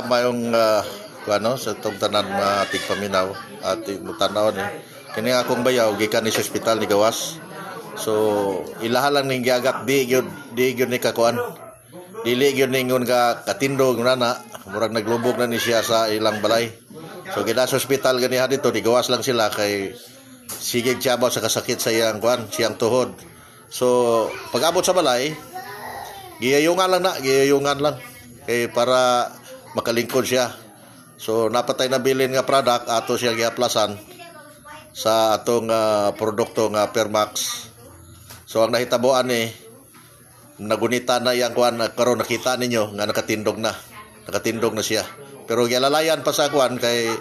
Mayong sa itong tanan ating paminaw ating mutanaw ni kini akong bayaw gikan ni sa ospital ni gawas. So ilahalang ning giagak di gyud ni kakuan. Dili gyud ningon ka katindog nana murag naglubog na ni siya sa ilang balay. So gida sa ospital ganiha dito di gawas lang sila kay sige tiyabaw sa kasakit sa iyang kuan, siyang tuhod. So pag-abot sa balay giyayungan lang kay para makalingkod siya. So napatay na bilin nga product ato siya giaplasan sa atong produkto nga Permax. So ang nahitaboan ni nagunita na yang kuan karon nakita ninyo nga nakatindog na siya. Pero gilalayan pa sa kuan kay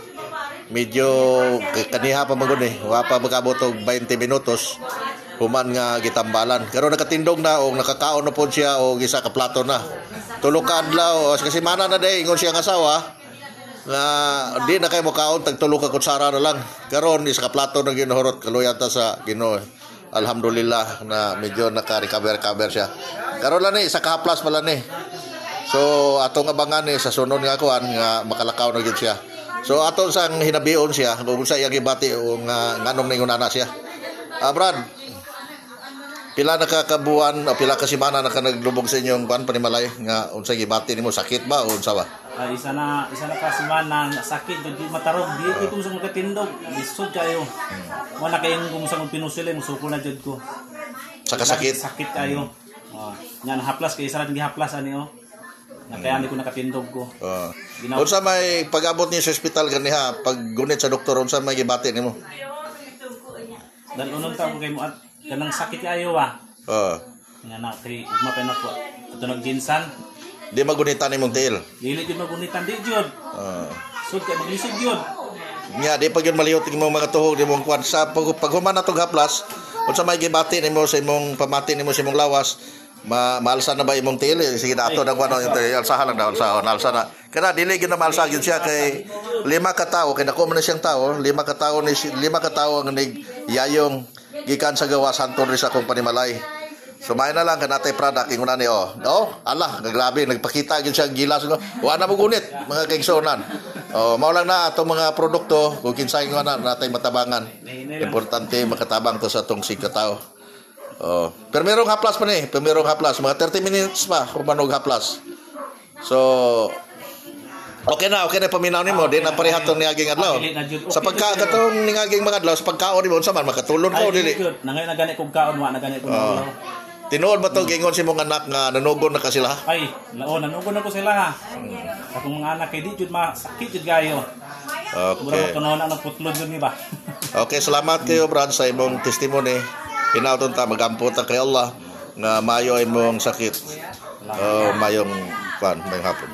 medyo kaniha pa magud ni wa pa magabot og 20 minutos human nga gitambalan. Karon nakatindog na o nakakaon na pod siya o gisa ka plato na. Tulo ka adlaw kasi mana na day ingon siya nga asawa nga di na kay mo kaon tag tulo ka kutsara na lang. Karon isa ka plato na ginuhurot kaluyan ta sa Ginoo. Alhamdulillah na medyo naka-recover siya. Karon lang ni isa ka haplas pala ni. So atong abangan ni sa sunod nga kuan nga makalakaw na gyud siya. So aton sang hinabion siya kung sa iyang gibati o nganong ningon ana siya. Brad, pila na kakabuan o pila ka semana na ka naglubog sa inyong kuan panimalay nga unsay gibati nimo, sakit ba o unsa ba? Isa na ka semana sakit di matarog di ko kung sa magkatindog lisod kayo. Wala kayong kung sa pinusilin suko na jud ko. Sa kasakit. Sakit kayo. Ngan haplas kay isa ra gihaplas ani Kaya hindi ko nakatindog ko. Unsa may pag-abot niyo sa ospital ganiha pag gunit sa doktor unsa may gibati nimo? Dan unong taon kay mo at kanang sakit kayo Nga na kay ugma pa na ko. Tunog ginsan. Di magunitan nimong tiil. Dili gyud magunitan di jud. Sud kay maglisod jud. Nya di pa gyud maliyot imong mga tuhog nimong kwan sa paghuman natong haplas. Unsa may gibati nimo sa imong pamati nimo sa imong lawas? Maalsa na ba imong tiil? Sige na ato nang kuno yung alsahan lang daw alsa na. Kana dili gyud na maalsa gyud siya kay 5 ka tawo kay dako man na siyang tawo, 5 ka tawo ang yayong gikan sa gawas hantud sa akong panimalay. Sumay na lang kanatay product ingon ani ala grabe nagpakita gyud siya gilas wa na mo gunit mga kaigsonan. Mao lang na atong mga produkto kung kinsay nga natay matabangan. Importante makatabang to sa atong sigkatawo. Pero merong haplas pa ni, mga 30 minutes pa humanog haplas. So okay na paminaw nimo di na parehatong niaging adlaw. Sa pagkakatong niaging mga adlaw sa pagkaon nimo unsa man makatulon ko dili. Nangay na gani kog kaon wa na gani kog tinuod ba to gingon si mong anak nga nanugon na ka sila? Ay, nanugon na ko sila Akong mga anak kay di jud masakit jud gayo. Okay. Mura na putlod jud ni ba. Okay, salamat kayo Brad sa imong testimony. Hinaut ta magampo ta kay Allah nga mayo imong sakit. Mayong hapon.